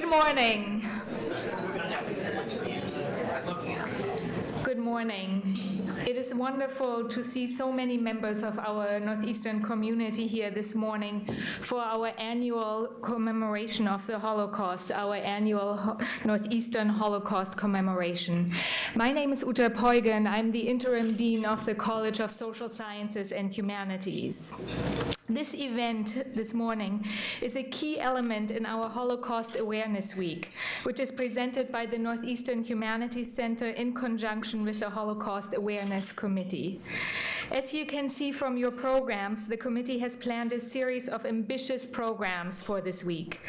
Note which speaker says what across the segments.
Speaker 1: Good morning. Good morning. It is wonderful to see so many members of our Northeastern community here this morning for our annual commemoration of the Holocaust, our annual Northeastern Holocaust Commemoration. My name is Uta Peuge, and I'm the interim dean of the College of Social Sciences and Humanities. This event this morning is a key element in our Holocaust Awareness Week, which is presented by the Northeastern Humanities Center in conjunction with the Holocaust Awareness Committee. As you can see from your programs, the committee has planned a series of ambitious programs for this week.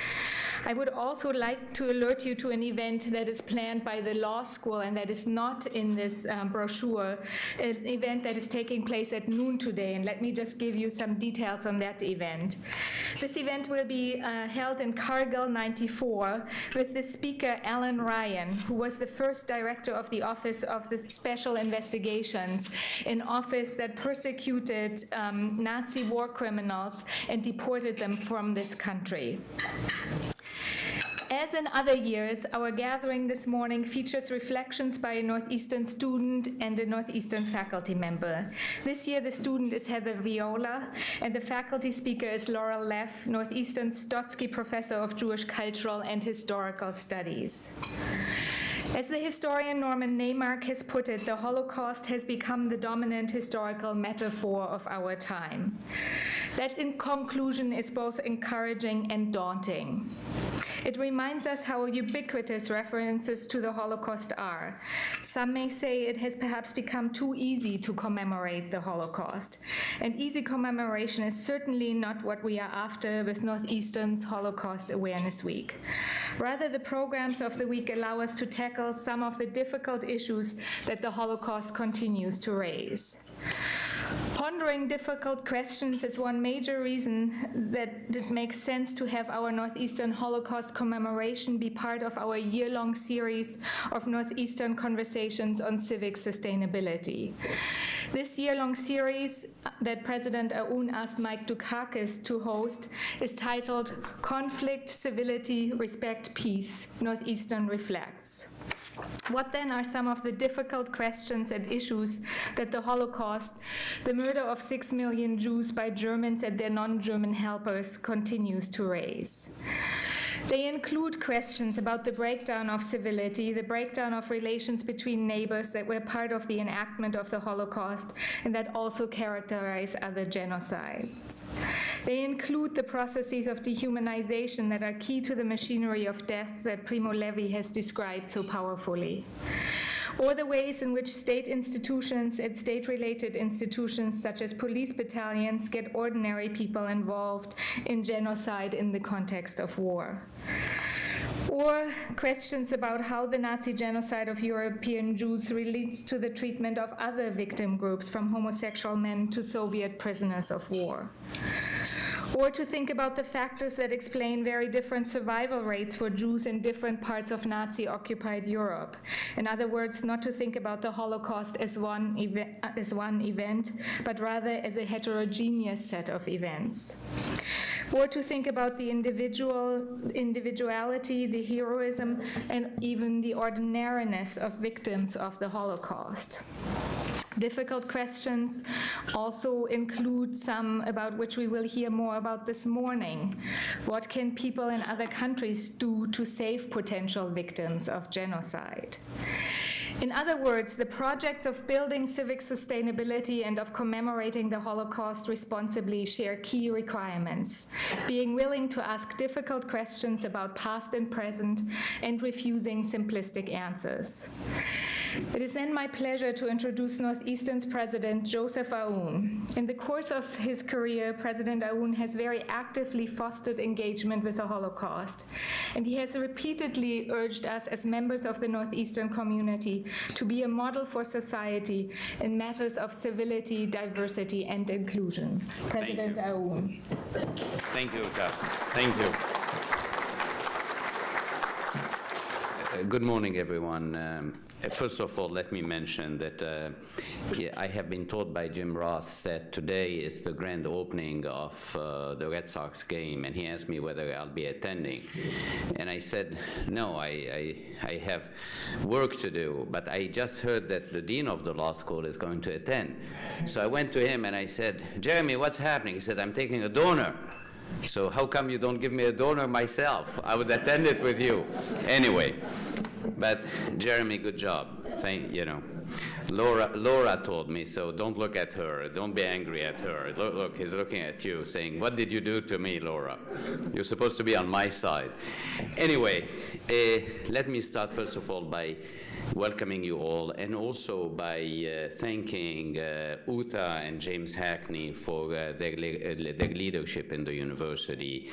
Speaker 1: I would also like to alert you to an event that is planned by the law school and that is not in this brochure, an event that is taking place at noon today, and let me just give you some details on that event. This event will be held in Cargill 94 with the speaker Alan Ryan, who was the first director of the Office of the Special Investigations, an office that persecuted Nazi war criminals and deported them from this country. As in other years, our gathering this morning features reflections by a Northeastern student and a Northeastern faculty member. This year, the student is Viola, and the faculty speaker is Laurel Leff, Northeastern Stotsky Professor of Jewish Cultural and Historical Studies. As the historian Norman Neymark has put it, the Holocaust has become the dominant historical metaphor of our time. That, in conclusion, is both encouraging and daunting. It reminds us how ubiquitous references to the Holocaust are. Some may say it has perhaps become too easy to commemorate the Holocaust. And easy commemoration is certainly not what we are after with Northeastern's Holocaust Awareness Week. Rather, the programs of the week allow us to tackle some of the difficult issues that the Holocaust continues to raise. Pondering difficult questions is one major reason that it makes sense to have our Northeastern Holocaust Commemoration be part of our year-long series of Northeastern Conversations on Civic Sustainability. This year-long series that President Aoun asked Mike Dukakis to host is titled Conflict, Civility, Respect, Peace, Northeastern Reflects. What then are some of the difficult questions and issues that the Holocaust, the murder of 6 million Jews by Germans and their non-German helpers, continues to raise? They include questions about the breakdown of civility, the breakdown of relations between neighbors that were part of the enactment of the Holocaust and that also characterize other genocides. They include the processes of dehumanization that are key to the machinery of death that Primo Levi has described so powerfully, or the ways in which state institutions and state-related institutions such as police battalions get ordinary people involved in genocide in the context of war. Or questions about how the Nazi genocide of European Jews relates to the treatment of other victim groups, from homosexual men to Soviet prisoners of war. Or to think about the factors that explain very different survival rates for Jews in different parts of Nazi-occupied Europe. In other words, not to think about the Holocaust as one event, but rather as a heterogeneous set of events. Or to think about the individuality, the heroism, and even the ordinariness of victims of the Holocaust. Difficult questions also include some about which we will hear more about this morning. What can people in other countries do to save potential victims of genocide? In other words, the projects of building civic sustainability and of commemorating the Holocaust responsibly share key requirements: being willing to ask difficult questions about past and present and refusing simplistic answers. It is then my pleasure to introduce Northeastern's President, Joseph Aoun. In the course of his career, President Aoun has very actively fostered engagement with the Holocaust, and he has repeatedly urged us as members of the Northeastern community to be a model for society in matters of civility, diversity, and inclusion. President Aoun.
Speaker 2: Thank you, Uta. Thank you. Good morning, everyone. First of all, let me mention that I have been told by Jim Ross that today is the grand opening of the Red Sox game, and he asked me whether I'll be attending. And I said, no, I have work to do, but I just heard that the dean of the law school is going to attend. So I went to him and I said, Jeremy, what's happening? He said, I'm taking a donor. So how come you don't give me a donor myself? I would attend it with you. Anyway, but Jeremy, good job. Laura told me, so don't look at her. Don't be angry at her. Look, he's looking at you saying, what did you do to me, Laura? You're supposed to be on my side. Anyway, let me start first of all by welcoming you all, and also by thanking Uta and James Hackney for their leadership in the university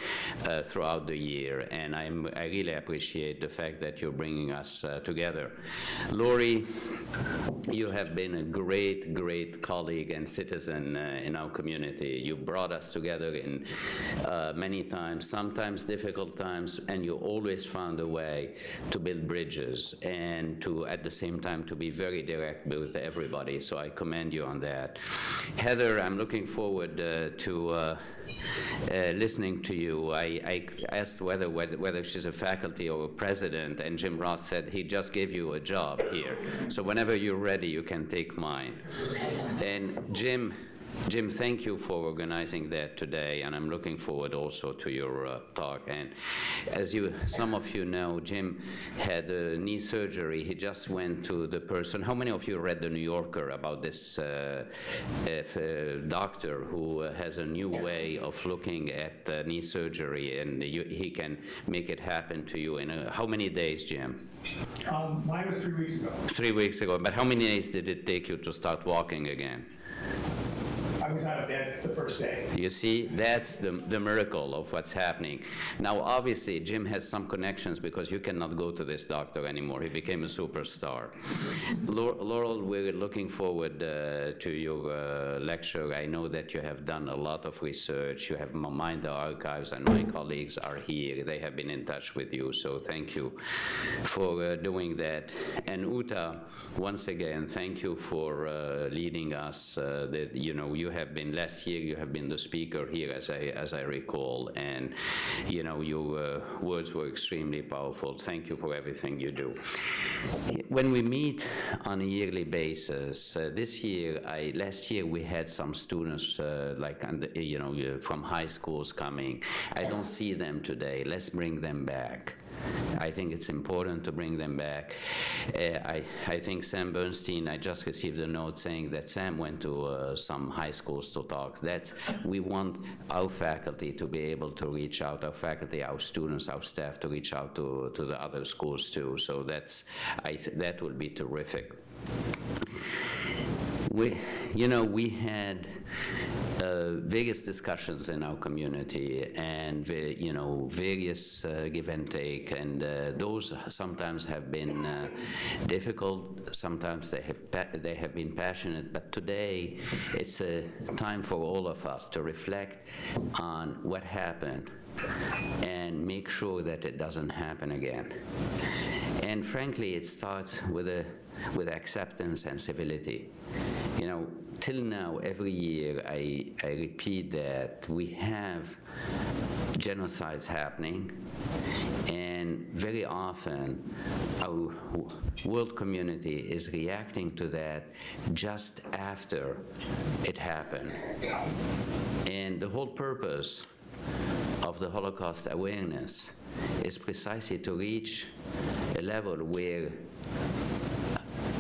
Speaker 2: throughout the year, and I really appreciate the fact that you're bringing us together. Lori, you have been a great, great colleague and citizen in our community. You brought us together in many times, sometimes difficult times, and you always found a way to build bridges and to, at the same time, to be very direct with everybody. So I commend you on that. Heather, I'm looking forward to listening to you. I asked whether she's a faculty or a president, and Jim Ross said he just gave you a job here. So whenever you're ready, you can take mine. And Jim, thank you for organizing that today, and I'm looking forward also to your talk. And as some of you know, Jim had a knee surgery. He just went to the person. How many of you read The New Yorker about this doctor who has a new way of looking at knee surgery, and he can make it happen to you in how many days, Jim?
Speaker 3: Mine was 3 weeks ago.
Speaker 2: 3 weeks ago. But how many days did it take you to start walking again?
Speaker 3: I was out of bed the first day.
Speaker 2: You see, that's the miracle of what's happening. Now, obviously, Jim has some connections because you cannot go to this doctor anymore. He became a superstar. Laurel, we're looking forward to your lecture. I know that you have done a lot of research. You have mined the archives, and my colleagues are here. They have been in touch with you, so thank you for doing that. And Uta, once again, thank you for leading us. You have been last year. You have been the speaker here, as I recall, and your words were extremely powerful. Thank you for everything you do. When we meet on a yearly basis, last year we had some students from high schools coming. I don't see them today. Let's bring them back. I think it's important to bring them back. I think Sam Bernstein, I just received a note saying that Sam went to some high schools to talk. We want our faculty to be able to reach out, our faculty, our students, our staff to reach out to the other schools too. So that will be terrific. We had various discussions in our community, and various give and take, and those sometimes have been difficult. Sometimes they have been passionate. But today, it's a time for all of us to reflect on what happened and make sure that it doesn't happen again. And frankly, it starts with acceptance and civility. Till now, every year, I repeat that we have genocides happening, and very often our world community is reacting to that just after it happened. And the whole purpose of the Holocaust awareness is precisely to reach a level where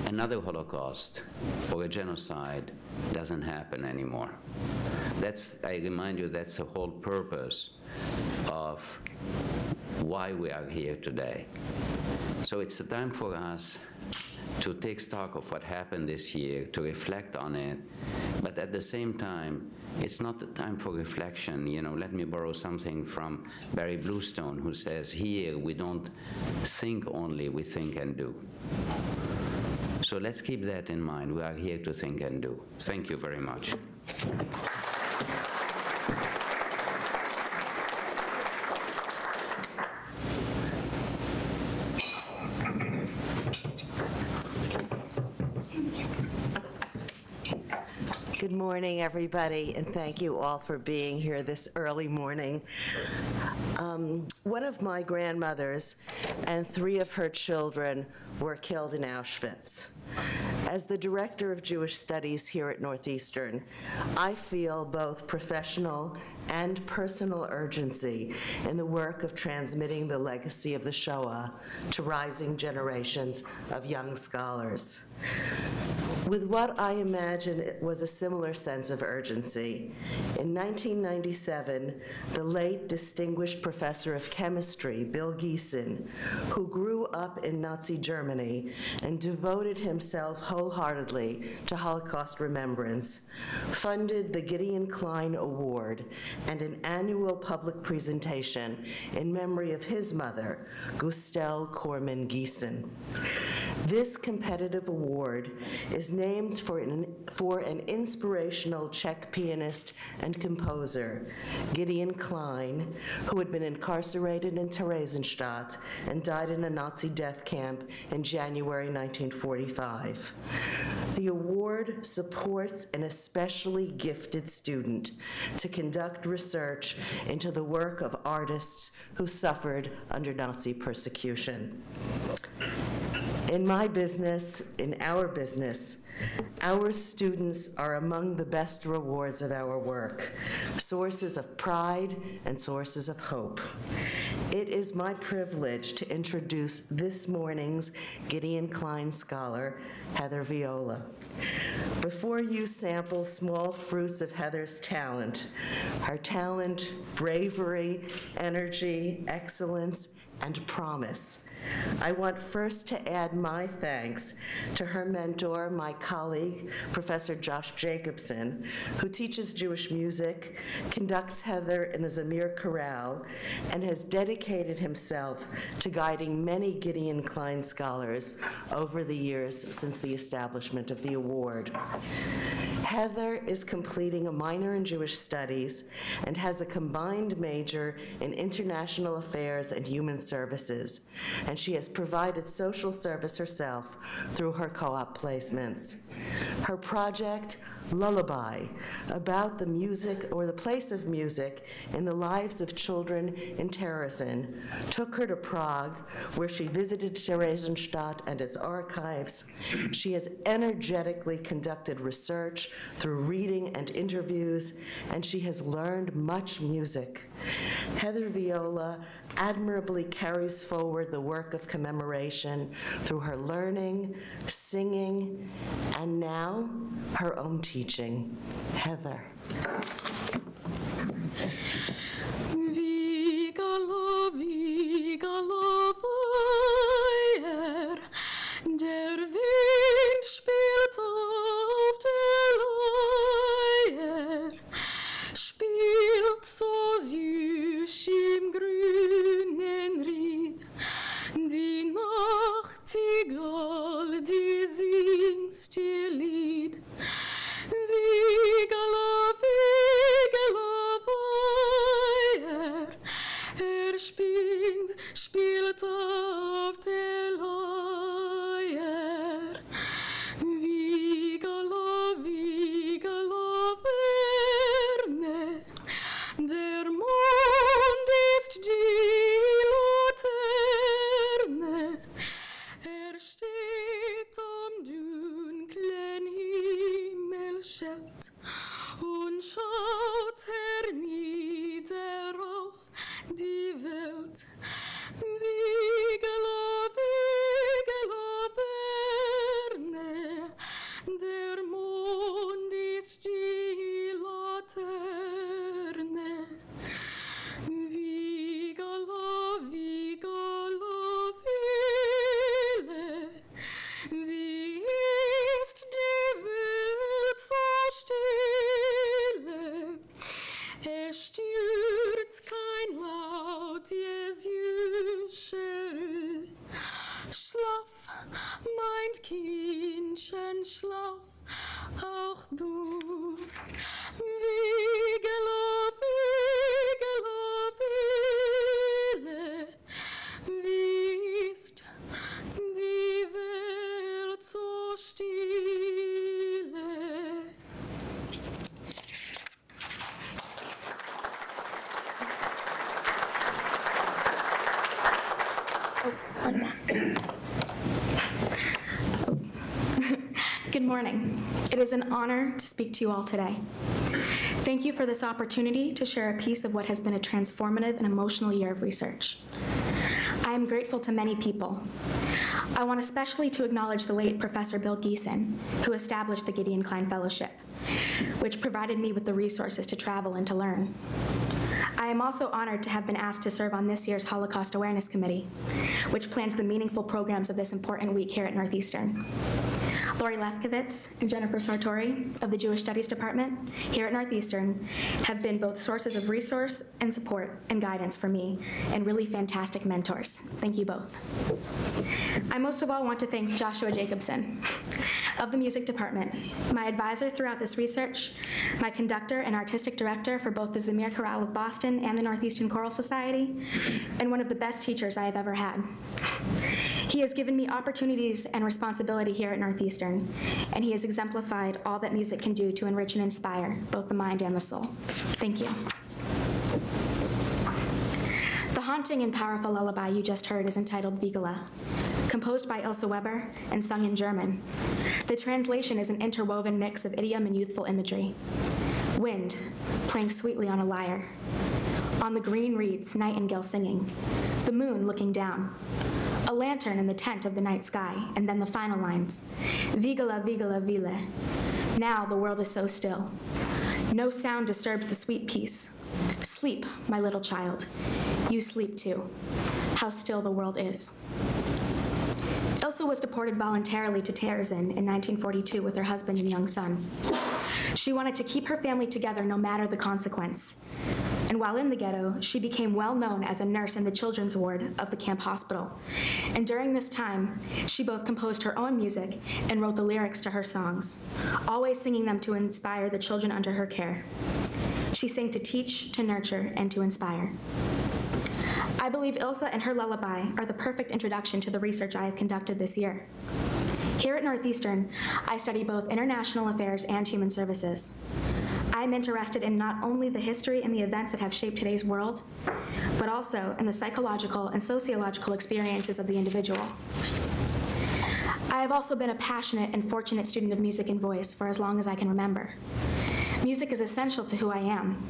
Speaker 2: another Holocaust or a genocide doesn't happen anymore. I remind you, that's the whole purpose of why we are here today. So it's a time for us to take stock of what happened this year, to reflect on it, but at the same time, it's not the time for reflection. Let me borrow something from Barry Bluestone, who says, here we don't think only, we think and do. So let's keep that in mind. We are here to think and do. Thank you very much.
Speaker 4: morning, everybody, and thank you all for being here this early morning. One of my grandmothers and 3 of her children were killed in Auschwitz. As the Director of Jewish Studies here at Northeastern, I feel both professional and personal urgency in the work of transmitting the legacy of the Shoah to rising generations of young scholars. With what I imagine was a similar sense of urgency, in 1997, the late distinguished professor of chemistry, Bill Gideon, who grew up in Nazi Germany and devoted himself wholeheartedly to Holocaust remembrance, funded the Gideon Klein Award and an annual public presentation in memory of his mother, Gustelle Corman Gideon. This competitive award is named for an inspirational Czech pianist and composer, Gideon Klein, who had been incarcerated in Theresienstadt and died in a Nazi death camp in January 1945. The award supports an especially gifted student to conduct research into the work of artists who suffered under Nazi persecution. In my business, in our business, our students are among the best rewards of our work, sources of pride and sources of hope. It is my privilege to introduce this morning's Gideon Klein scholar, Heather Viola. Before you sample small fruits of Heather's talent, her talent, bravery, energy, excellence, and promise, I want first to add my thanks to her mentor, my colleague, Professor Josh Jacobson, who teaches Jewish music, conducts Heather in the Zamir Chorale, and has dedicated himself to guiding many Gideon Klein scholars over the years since the establishment of the award. Heather is completing a minor in Jewish studies and has a combined major in international affairs and human services, and she has provided social service herself through her co-op placements. Her project, Lullaby, about the music or the place of music in the lives of children in Terezin, took her to Prague, where she visited Theresienstadt and its archives. She has energetically conducted research through reading and interviews, and she has learned much music. Heather Viola admirably carries forward the work of commemoration through her learning, singing, and now her own teaching. Heather.
Speaker 5: Vigala, vigala, Feuer, der Wind spielt auf der Leier, spielt so süß im grünen Ried, die Nachtigall, die singt ihr Lied. Vigala, vigala, Feuer, spielt auf der Leier. Vigala, vigala, Verne, der Mond ist die Laterne, steht am dunklen Himmelschild und schaut hernieder auf die Welt. Vigala, vigala, Verne, der Mond ist die Laterne. Vigala, vigala, Vile, wie ist die Welt so stille? Es stürzt kein Laut, Jesusche. Schlaf, mein Kindchen, schlaf, auch du. Vigala, vigala, Vile, wie ist die Welt so stille? morning. It is an honor to speak to you all today. Thank you for this opportunity to share a piece of what has been a transformative and emotional year of research. I am grateful to many people. I want especially to acknowledge the late Professor Bill Gideon, who established the Gideon Klein Fellowship, which provided me with the resources to travel and to learn. I am also honored to have been asked to serve on this year's Holocaust Awareness Committee, which plans the meaningful programs of this important week here at Northeastern. Leff and Jennifer Sartori of the Jewish Studies Department here at Northeastern have been both sources of resource and support and guidance for me, and really fantastic mentors. Thank you both. I most of all want to thank Joshua Jacobson of the Music Department, my advisor throughout this research, my conductor and artistic director for both the Zamir Chorale of Boston and the Northeastern Choral Society, and one of the best teachers I have ever had. He has given me opportunities and responsibility here at Northeastern, and he has exemplified all that music can do to enrich and inspire both the mind and the soul. Thank you. The haunting and powerful lullaby you just heard is entitled Viola, composed by Ilse Weber and sung in German. The translation is an interwoven mix of idiom and youthful imagery. Wind, playing sweetly on a lyre. On the green reeds, nightingale singing. The moon looking down. A lantern in the tent of the night sky, and then the final lines. Viola, viola, vile. Now the world is so still. No sound disturbs the sweet peace. Sleep, my little child. You sleep too. How still the world is. Ilse was deported voluntarily to Terezin in 1942 with her husband and young son. She wanted to keep her family together no matter the consequence. And while in the ghetto, she became well known as a nurse in the children's ward of the camp hospital. And during this time, she both composed her own music and wrote the lyrics to her songs, always singing them to inspire the children under her care. She sang to teach, to nurture, and to inspire. I believe Ilse and her lullaby are the perfect introduction to the research I have conducted this year. Here at Northeastern, I study both international affairs and human services. I'm interested in not only the history and the events that have shaped today's world, but also in the psychological and sociological experiences of the individual. I have also been a passionate and fortunate student of music and voice for as long as I can remember. Music is essential to who I am.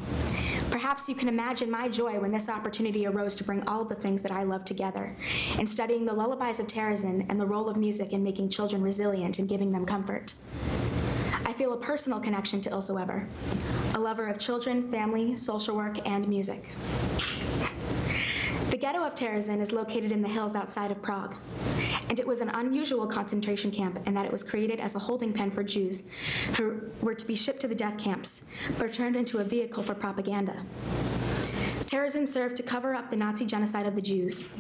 Speaker 5: Perhaps you can imagine my joy when this opportunity arose to bring all of the things that I love together, in studying the lullabies of Terezin and the role of music in making children resilient and giving them comfort. I feel a personal connection to Ilse Weber, a lover of children, family, social work, and music. The ghetto of Terezin is located in the hills outside of Prague, and it was an unusual concentration camp in that it was created as a holding pen for Jews who were to be shipped to the death camps, but turned into a vehicle for propaganda. Terezin served to cover up the Nazi genocide of the Jews.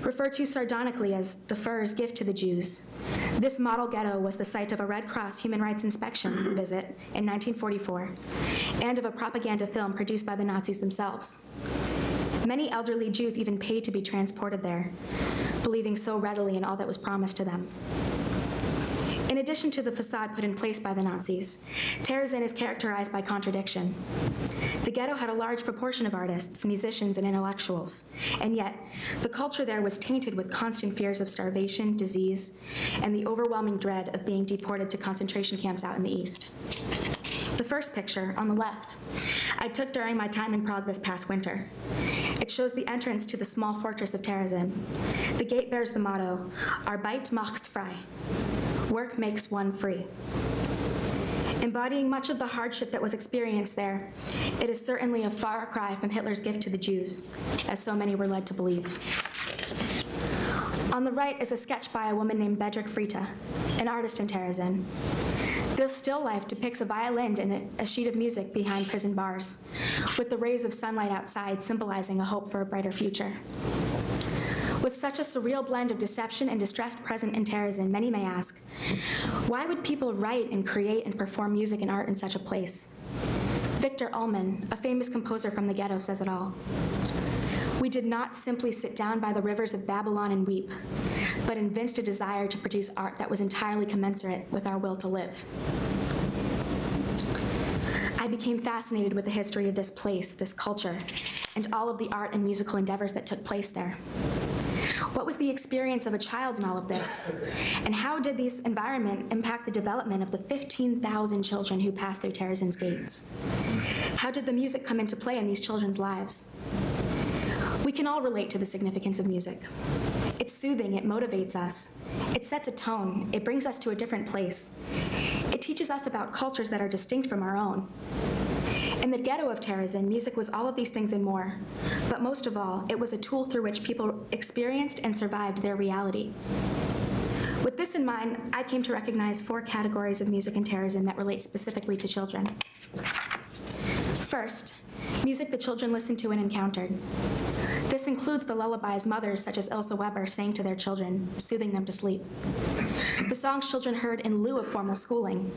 Speaker 5: Referred to sardonically as the Führer's gift to the Jews, this model ghetto was the site of a Red Cross human rights inspection visit in 1944, and of a propaganda film produced by the Nazis themselves. Many elderly Jews even paid to be transported there, believing so readily in all that was promised to them. In addition to the facade put in place by the Nazis, Terezin is characterized by contradiction. The ghetto had a large proportion of artists, musicians, and intellectuals, and yet the culture there was tainted with constant fears of starvation, disease, and the overwhelming dread of being deported to concentration camps out in the east. The first picture, on the left, I took during my time in Prague this past winter. It shows the entrance to the small fortress of Terezin. The gate bears the motto, Arbeit macht frei. Work makes one free. Embodying much of the hardship that was experienced there, it is certainly a far cry from Hitler's gift to the Jews, as so many were led to believe. On the right is a sketch by a woman named Bedřich Frita, an artist in Terezin. This still life depicts a violin and a sheet of music behind prison bars, with the rays of sunlight outside symbolizing a hope for a brighter future. With such a surreal blend of deception and distress present in Terezin, many may ask, why would people write and create and perform music and art in such a place? Victor Ullmann, a famous composer from the ghetto, says it all. We did not simply sit down by the rivers of Babylon and weep, but evinced a desire to produce art that was entirely commensurate with our will to live. I became fascinated with the history of this place, this culture, and all of the art and musical endeavors that took place there. What was the experience of a child in all of this? And how did this environment impact the development of the 15,000 children who passed through Terezín's gates? How did the music come into play in these children's lives? We can all relate to the significance of music. It's soothing, it motivates us. It sets a tone, it brings us to a different place. It teaches us about cultures that are distinct from our own. In the ghetto of Terezín, music was all of these things and more, but most of all, it was a tool through which people experienced and survived their reality. With this in mind, I came to recognize 4 categories of music in Terezín that relate specifically to children. First, music the children listened to and encountered. This includes the lullabies mothers such as Ilse Weber sang to their children, soothing them to sleep. The songs children heard in lieu of formal schooling.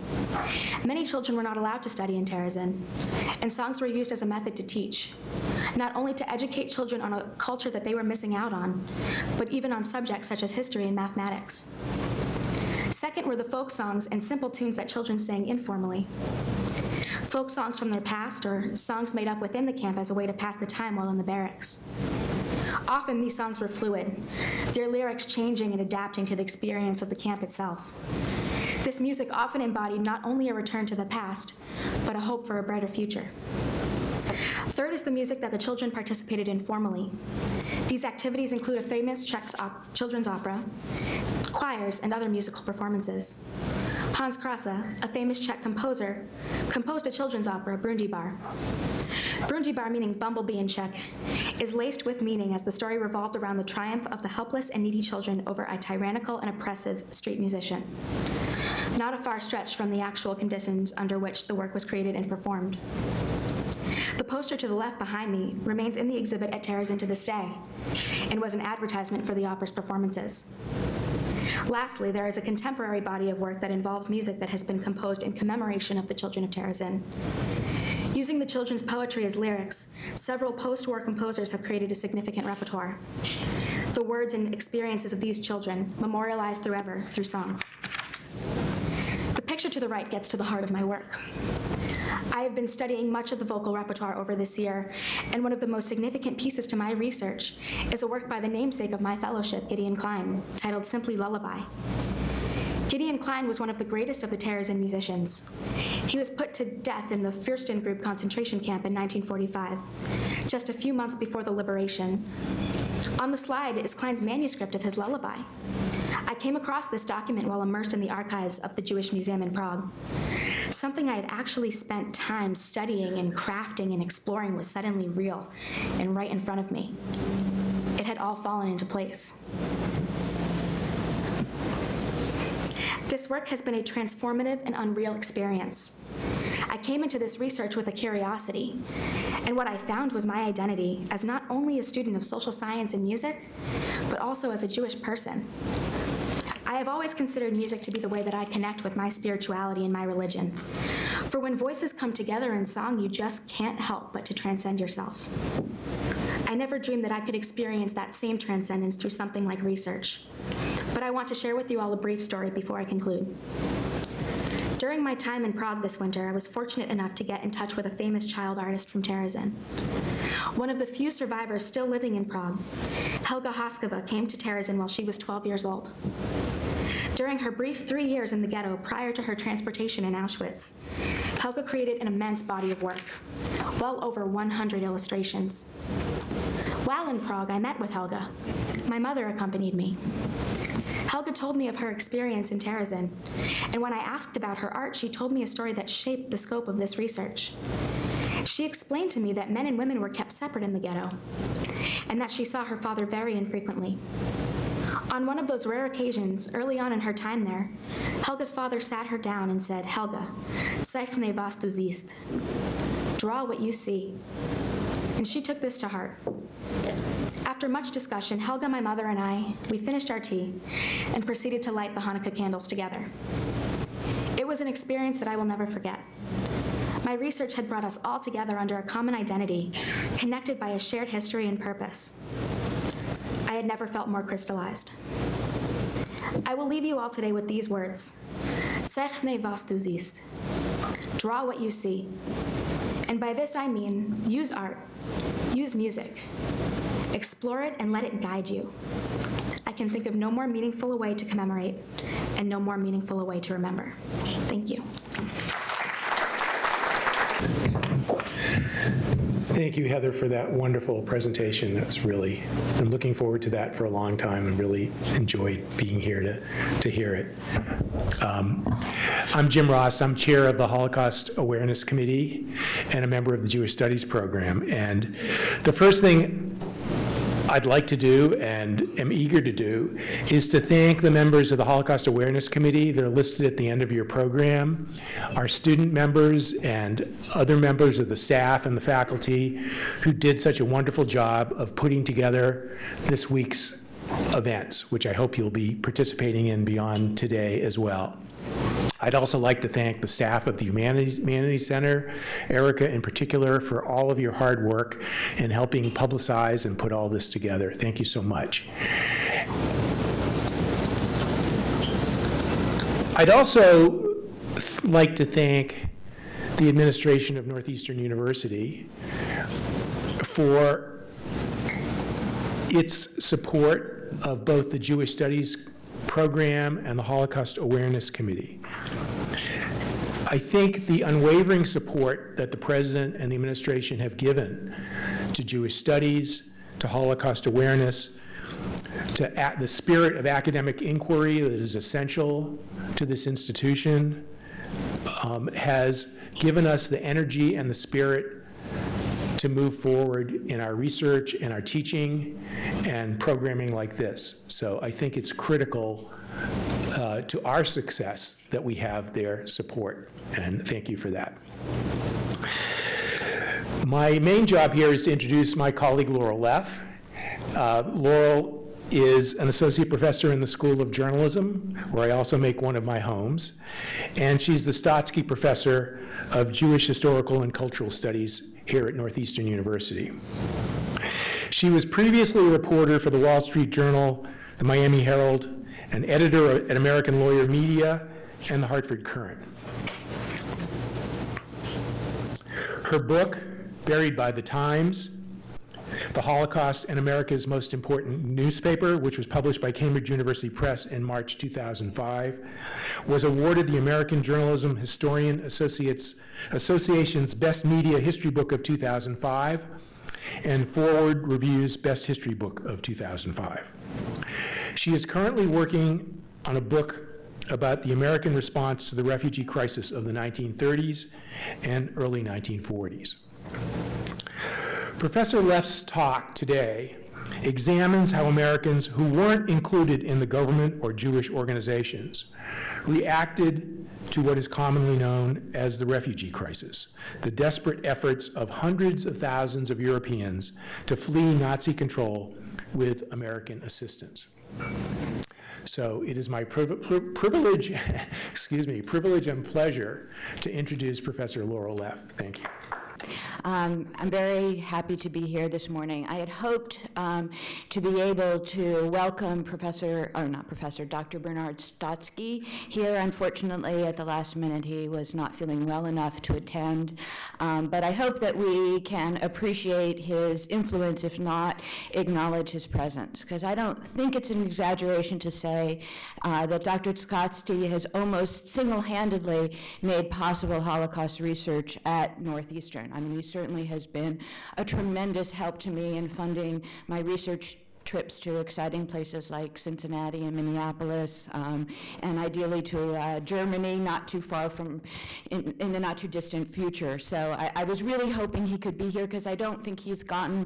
Speaker 5: Many children were not allowed to study in Terezín, and songs were used as a method to teach, not only to educate children on a culture that they were missing out on, but even on subjects such as history and mathematics. Second were the folk songs and simple tunes that children sang informally. Folk songs from their past or songs made up within the camp as a way to pass the time while in the barracks. Often these songs were fluid, their lyrics changing and adapting to the experience of the camp itself. This music often embodied not only a return to the past, but a hope for a brighter future. Third is the music that the children participated in formally. These activities include a famous Czech children's opera, choirs, and other musical performances. Hans Krasse, a famous Czech composer, composed a children's opera, Brundibar. Brundibar, meaning bumblebee in Czech, is laced with meaning as the story revolved around the triumph of the helpless and needy children over a tyrannical and oppressive street musician. Not a far stretch from the actual conditions under which the work was created and performed. The poster to the left behind me remains in the exhibit at Terezín to this day and was an advertisement for the opera's performances. Lastly, there is a contemporary body of work that involves music that has been composed in commemoration of the children of Terezín. Using the children's poetry as lyrics, several post-war composers have created a significant repertoire. The words and experiences of these children memorialized forever through song. The picture to the right gets to the heart of my work. I have been studying much of the vocal repertoire over this year, and one of the most significant pieces to my research is a work by the namesake of my fellowship, Gideon Klein, titled simply Lullaby. Gideon Klein was one of the greatest of the Terezín musicians. He was put to death in the Fürstengruppe concentration camp in 1945, just a few months before the liberation. On the slide is Klein's manuscript of his lullaby. I came across this document while immersed in the archives of the Jewish Museum in Prague. Something I had actually spent time studying and crafting and exploring was suddenly real and right in front of me. It had all fallen into place. This work has been a transformative and unreal experience. I came into this research with a curiosity, and what I found was my identity as not only a student of social science and music, but also as a Jewish person. I have always considered music to be the way that I connect with my spirituality and my religion. For when voices come together in song, you just can't help but to transcend yourself. I never dreamed that I could experience that same transcendence through something like research. But I want to share with you all a brief story before I conclude. During my time in Prague this winter, I was fortunate enough to get in touch with a famous child artist from Terezín. One of the few survivors still living in Prague, Helga Haskova, came to Terezín while she was 12 years old. During her brief 3 years in the ghetto prior to her transportation in Auschwitz, Helga created an immense body of work, well over 100 illustrations. While in Prague, I met with Helga. My mother accompanied me. Helga told me of her experience in Terezín, and when I asked about her art, she told me a story that shaped the scope of this research. She explained to me that men and women were kept separate in the ghetto, and that she saw her father very infrequently. On one of those rare occasions, early on in her time there, Helga's father sat her down and said, "Helga, zeichne was du siehst." Draw what you see. And she took this to heart. After much discussion, Helga, my mother, and I, we finished our tea and proceeded to light the Hanukkah candles together. It was an experience that I will never forget. My research had brought us all together under a common identity, connected by a shared history and purpose. I had never felt more crystallized. I will leave you all today with these words. Zeichne was du siehst. Draw what you see. And by this I mean, use art, use music, Explore it and let it guide you. I can think of no more meaningful a way to commemorate and no more meaningful a way to remember. Thank you.
Speaker 6: Thank you, Heather, for that wonderful presentation. That's really, I'm looking forward to that for a long time and really enjoyed being here to hear it. I'm Jim Ross. I'm chair of the Holocaust Awareness Committee and a member of the Jewish Studies program. And the first thing I'd like to do and am eager to do is to thank the members of the Holocaust Awareness Committee that are listed at the end of your program, our student members and other members of the staff and the faculty who did such a wonderful job of putting together this week's events, which I hope you'll be participating in beyond today as well. I'd also like to thank the staff of the Humanities Center, Erica in particular, for all of your hard work in helping publicize and put all this together. Thank you so much. I'd also like to thank the administration of Northeastern University for its support of both the Jewish Studies program and the Holocaust Awareness Committee. I think the unwavering support that the President and the administration have given to Jewish studies, to Holocaust awareness, to the spirit of academic inquiry that is essential to this institution, has given us the energy and the spirit to move forward in our research and our teaching and programming like this. So I think it's critical to our success that we have their support, and thank you for that. My main job here is to introduce my colleague Laurel Leff. Laurel is an associate professor in the School of Journalism, where I also make one of my homes, and she's the Stotsky Professor of Jewish Historical and Cultural Studies here at Northeastern University. She was previously a reporter for the Wall Street Journal, the Miami Herald, an editor at American Lawyer Media, and the Hartford Courant. Her book, Buried by the Times, The Holocaust and America's Most Important Newspaper, which was published by Cambridge University Press in March 2005, was awarded the American Journalism Historian Association's Best Media History Book of 2005 and Forward Review's Best History Book of 2005. She is currently working on a book about the American response to the refugee crisis of the 1930s and early 1940s. Professor Leff's talk today examines how Americans who weren't included in the government or Jewish organizations reacted to what is commonly known as the refugee crisis, the desperate efforts of hundreds of thousands of Europeans to flee Nazi control with American assistance. So it is my privilege and pleasure to introduce Professor Laurel Leff. Thank you.
Speaker 7: I'm very happy to be here this morning. I had hoped to be able to welcome Dr. Bernard Stotsky here. Unfortunately, at the last minute, he was not feeling well enough to attend. But I hope that we can appreciate his influence, if not acknowledge his presence. Because I don't think it's an exaggeration to say that Dr. Stotsky has almost single-handedly made possible Holocaust research at Northeastern. I mean, he certainly has been a tremendous help to me in funding my research trips to exciting places like Cincinnati and Minneapolis, and ideally to Germany, not too far from, in the not too distant future. So I was really hoping he could be here because I don't think he's gotten,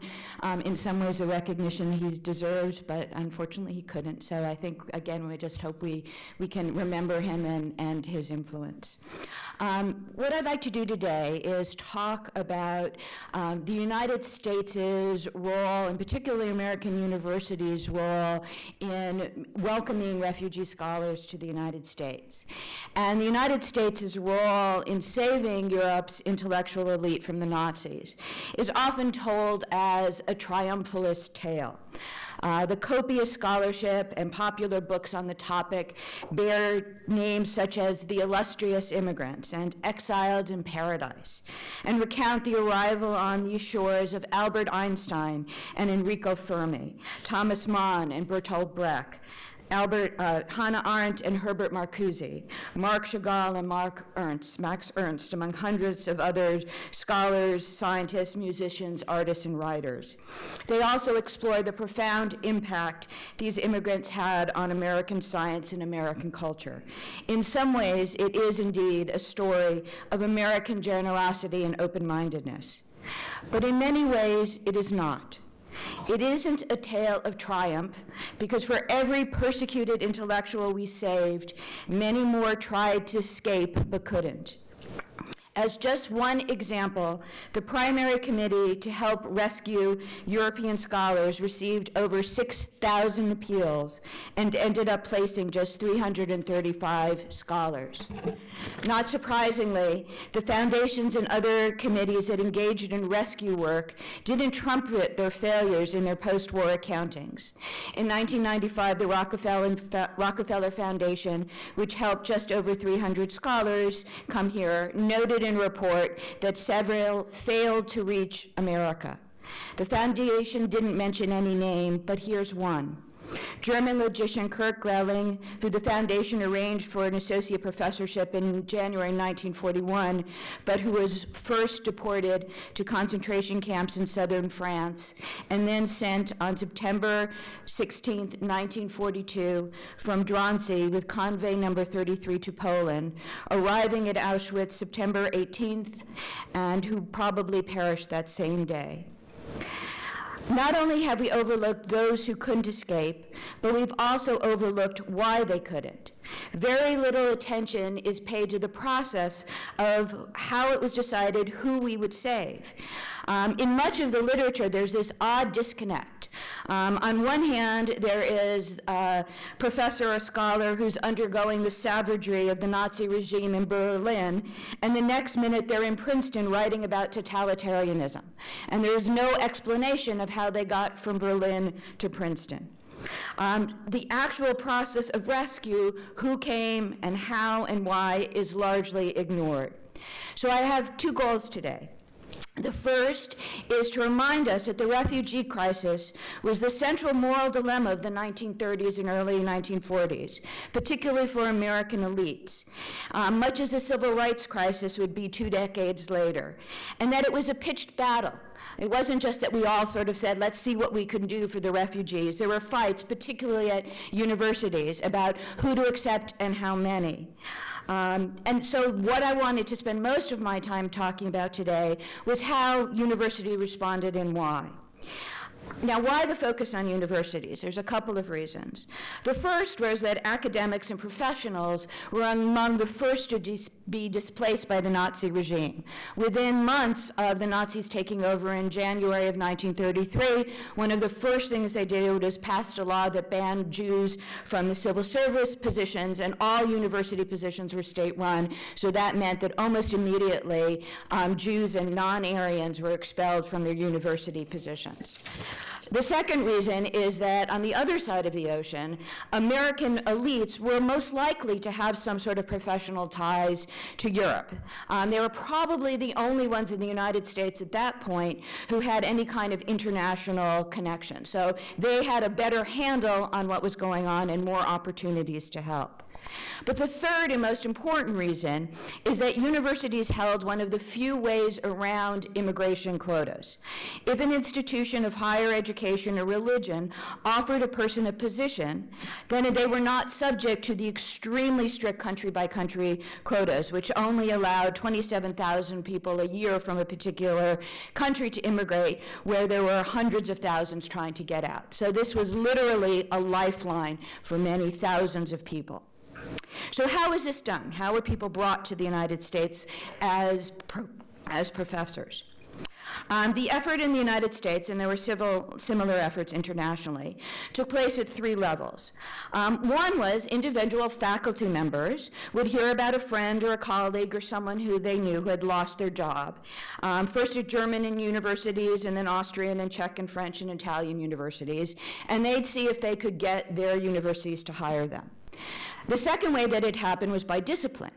Speaker 7: in some ways, the recognition he deserves, but unfortunately he couldn't. So I think, again, we just hope we can remember him and his influence. What I'd like to do today is talk about the United States' role, and particularly American universities, university's role in welcoming refugee scholars to the United States, and the United States' role in saving Europe's intellectual elite from the Nazis is often told as a triumphalist tale. The copious scholarship and popular books on the topic bear names such as The Illustrious Immigrants and Exiled in Paradise, and recount the arrival on these shores of Albert Einstein and Enrico Fermi, Thomas Mann and Bertolt Brecht, Hannah Arendt and Herbert Marcuse, Marc Chagall and Max Ernst, among hundreds of other scholars, scientists, musicians, artists, and writers. They also explore the profound impact these immigrants had on American science and American culture. In some ways, it is indeed a story of American generosity and open-mindedness. But in many ways, it is not. It isn't a tale of triumph, because for every persecuted intellectual we saved, many more tried to escape but couldn't. As just one example, the primary committee to help rescue European scholars received over 6,000 appeals and ended up placing just 335 scholars. Not surprisingly, the foundations and other committees that engaged in rescue work didn't trumpet their failures in their post-war accountings. In 1995, the Rockefeller Foundation, which helped just over 300 scholars come here, noted in a report that several failed to reach America. The foundation didn't mention any name, but here's one. German logician Kurt Grelling, who the foundation arranged for an associate professorship in January 1941, but who was first deported to concentration camps in southern France, and then sent on September 16, 1942, from Drancy with convoy number 33 to Poland, arriving at Auschwitz September 18th, and who probably perished that same day. Not only have we overlooked those who couldn't escape, but we've also overlooked why they couldn't. Very little attention is paid to the process of how it was decided who we would save. In much of the literature, there's this odd disconnect. On one hand, there is a professor or scholar who's undergoing the savagery of the Nazi regime in Berlin, and the next minute they're in Princeton writing about totalitarianism. And there's no explanation of how they got from Berlin to Princeton. The actual process of rescue, who came and how and why, is largely ignored. So I have two goals today. The first is to remind us that the refugee crisis was the central moral dilemma of the 1930s and early 1940s, particularly for American elites, much as the civil rights crisis would be 2 decades later, and that it was a pitched battle. It wasn't just that we all sort of said, let's see what we can do for the refugees. There were fights, particularly at universities, about who to accept and how many. And so what I wanted to spend most of my time talking about today was how university responded and why. Now, why the focus on universities? There's a couple of reasons. The first was that academics and professionals were among the first to be displaced by the Nazi regime. Within months of the Nazis taking over in January of 1933, one of the first things they did was pass a law that banned Jews from the civil service positions, and all university positions were state-run. So that meant that almost immediately, Jews and non-Aryans were expelled from their university positions. The second reason is that on the other side of the ocean, American elites were most likely to have some sort of professional ties to Europe. They were probably the only ones in the United States at that point who had any kind of international connection. So they had a better handle on what was going on and more opportunities to help. But the third and most important reason is that universities held one of the few ways around immigration quotas. If an institution of higher education or religion offered a person a position, then they were not subject to the extremely strict country-by-country quotas, which only allowed 27,000 people a year from a particular country to immigrate, where there were hundreds of thousands trying to get out. So this was literally a lifeline for many thousands of people. So how is this done? How were people brought to the United States as professors? The effort in the United States, and there were similar efforts internationally, took place at 3 levels. One was individual faculty members would hear about a friend or a colleague or someone who they knew who had lost their job, first at German universities and then Austrian and Czech and French and Italian universities, and they'd see if they could get their universities to hire them. The second way that it happened was by discipline.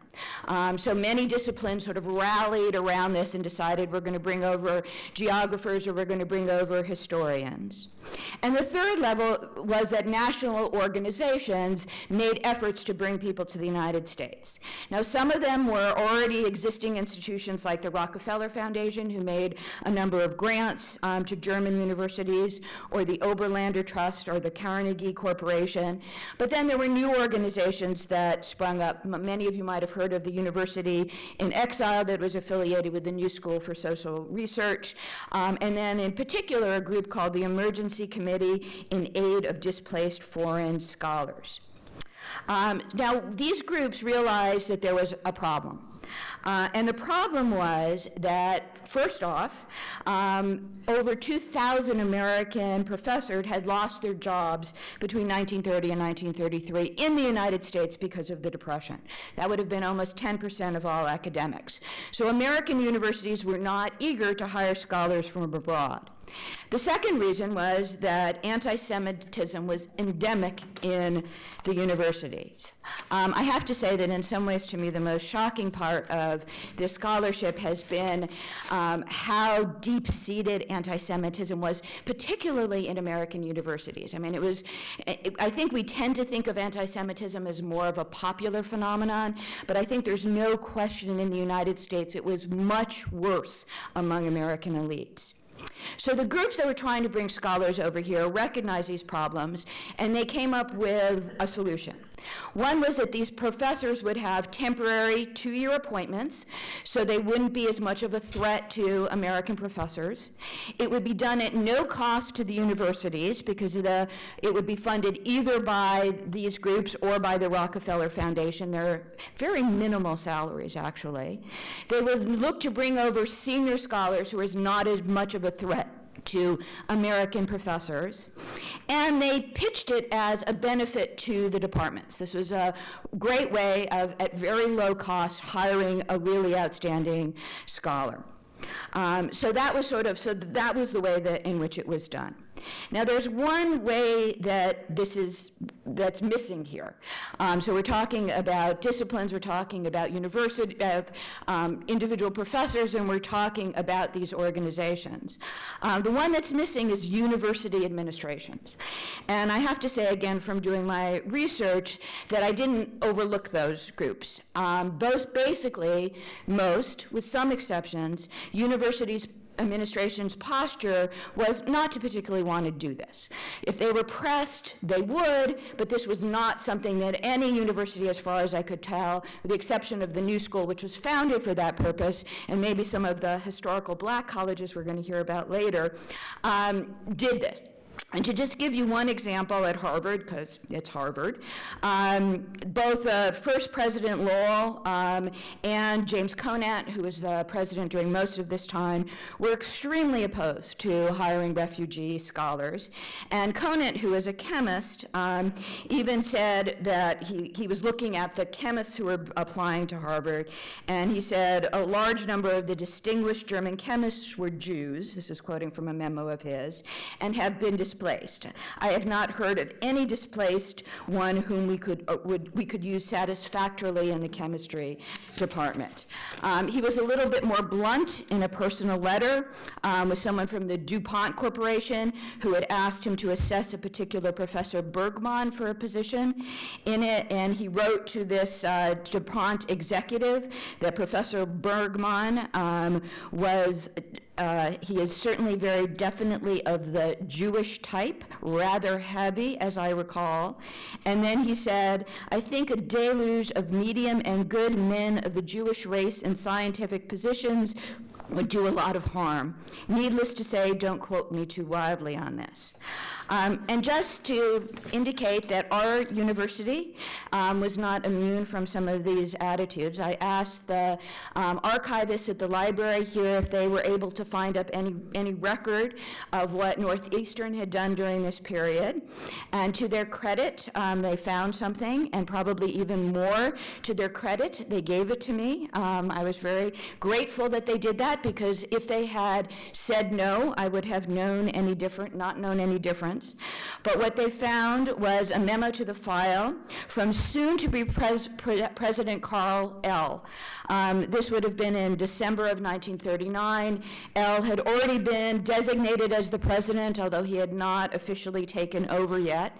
Speaker 7: So many disciplines sort of rallied around this and decided we're going to bring over geographers or we're going to bring over historians. And the third level was that national organizations made efforts to bring people to the United States. Now, some of them were already existing institutions like the Rockefeller Foundation, who made a number of grants to German universities, or the Oberlander Trust, or the Carnegie Corporation. But then there were new organizations that sprung up. Many of you might have heard of the University in Exile that was affiliated with the New School for Social Research, and then in particular a group called the Emergency Committee in Aid of Displaced Foreign Scholars. Now, these groups realized that there was a problem. And the problem was that, first off, over 2,000 American professors had lost their jobs between 1930 and 1933 in the United States because of the Depression. That would have been almost 10% of all academics. So American universities were not eager to hire scholars from abroad. The second reason was that anti-Semitism was endemic in the universities. I have to say that in some ways, to me, the most shocking part of this scholarship has been how deep-seated anti-Semitism was, particularly in American universities. I mean, I think we tend to think of anti-Semitism as more of a popular phenomenon, but I think there's no question in the United States it was much worse among American elites. So the groups that were trying to bring scholars over here recognized these problems, and they came up with a solution. One was that these professors would have temporary 2-year appointments, so they wouldn't be as much of a threat to American professors. It would be done at no cost to the universities, because it would be funded either by these groups or by the Rockefeller Foundation. They're very minimal salaries, actually. They would look to bring over senior scholars who is not as much of a threat to American professors, and they pitched it as a benefit to the departments. This was a great way of, at very low cost, hiring a really outstanding scholar. So that was the way in which it was done. Now, there's one way that that's missing here. So we're talking about disciplines, we're talking about individual professors, and we're talking about these organizations. The one that's missing is university administrations. And I have to say, again, from doing my research, that I didn't overlook those groups. Most, with some exceptions, universities administration's posture was not to particularly want to do this. If they were pressed, they would, but this was not something that any university, as far as I could tell, with the exception of the New School, which was founded for that purpose, and maybe some of the historical black colleges we're going to hear about later, did this. And to just give you one example at Harvard, because it's Harvard, both first President Laurel and James Conant, who was the president during most of this time, were extremely opposed to hiring refugee scholars. And Conant, who is a chemist, even said that he was looking at the chemists who were applying to Harvard, and he said a large number of the distinguished German chemists were Jews, this is quoting from a memo of his, and have been displaced. I have not heard of any displaced one whom we could use satisfactorily in the chemistry department. He was a little bit more blunt in a personal letter with someone from the DuPont Corporation who had asked him to assess a particular Professor Bergman for a position in it, and he wrote to this DuPont executive that Professor Bergman he is certainly very definitely of the Jewish type, rather heavy, as I recall. And then he said, I think a deluge of medium and good men of the Jewish race in scientific positions would do a lot of harm. Needless to say, don't quote me too wildly on this. And just to indicate that our university was not immune from some of these attitudes, I asked the archivists at the library here if they were able to find up any record of what Northeastern had done during this period. And to their credit, they found something, and probably even more to their credit, they gave it to me. I was very grateful that they did that, because if they had said no, I would have known any not known any difference. But what they found was a memo to the file from soon-to-be President Carl L. This would have been in December of 1939. L had already been designated as the president, although he had not officially taken over yet.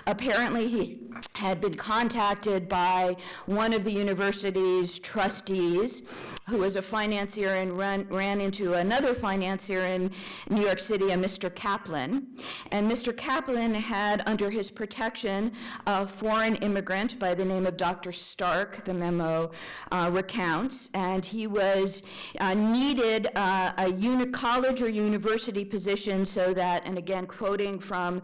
Speaker 7: Apparently, he had been contacted by one of the university's trustees, who was a financier and ran into another financier in New York City, a Mr. Kaplan. And Mr. Kaplan had under his protection a foreign immigrant by the name of Dr. Stark, the memo recounts, and he was needed a college or university position so that, and again quoting from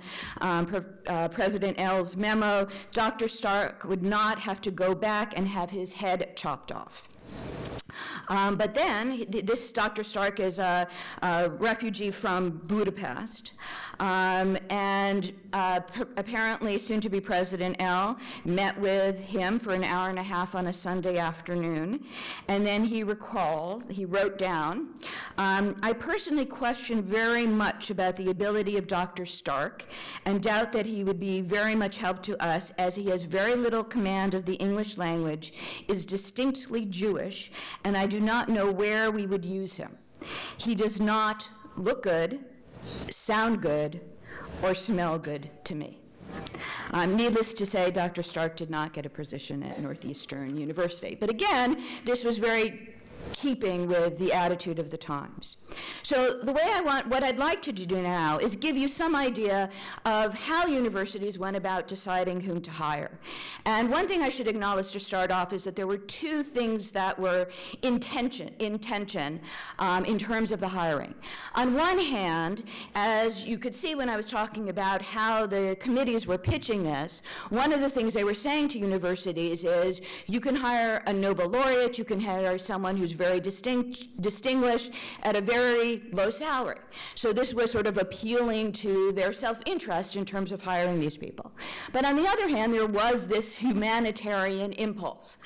Speaker 7: President L's memo, Dr. Stark would not have to go back and have his head chopped off. But then, this Dr. Stark is a refugee from Budapest, and apparently soon-to-be President L met with him for an hour and a half on a Sunday afternoon, and then he wrote down, I personally question very much about the ability of Dr. Stark, and doubt that he would be very much help to us, as he has very little command of the English language, is distinctly Jewish, and I do not know where we would use him. He does not look good, sound good, or smell good to me. Needless to say, Dr. Stark did not get a position at Northeastern University. But again, this was very keeping with the attitude of the times. So what I'd like to do now is give you some idea of how universities went about deciding whom to hire. And one thing I should acknowledge to start off is that there were two things that were in tension in terms of the hiring. On one hand, as you could see when I was talking about how the committees were pitching this, one of the things they were saying to universities is, you can hire a Nobel laureate, you can hire someone who's very distinguished at a very low salary. So this was sort of appealing to their self-interest in terms of hiring these people. But on the other hand, there was this humanitarian impulse.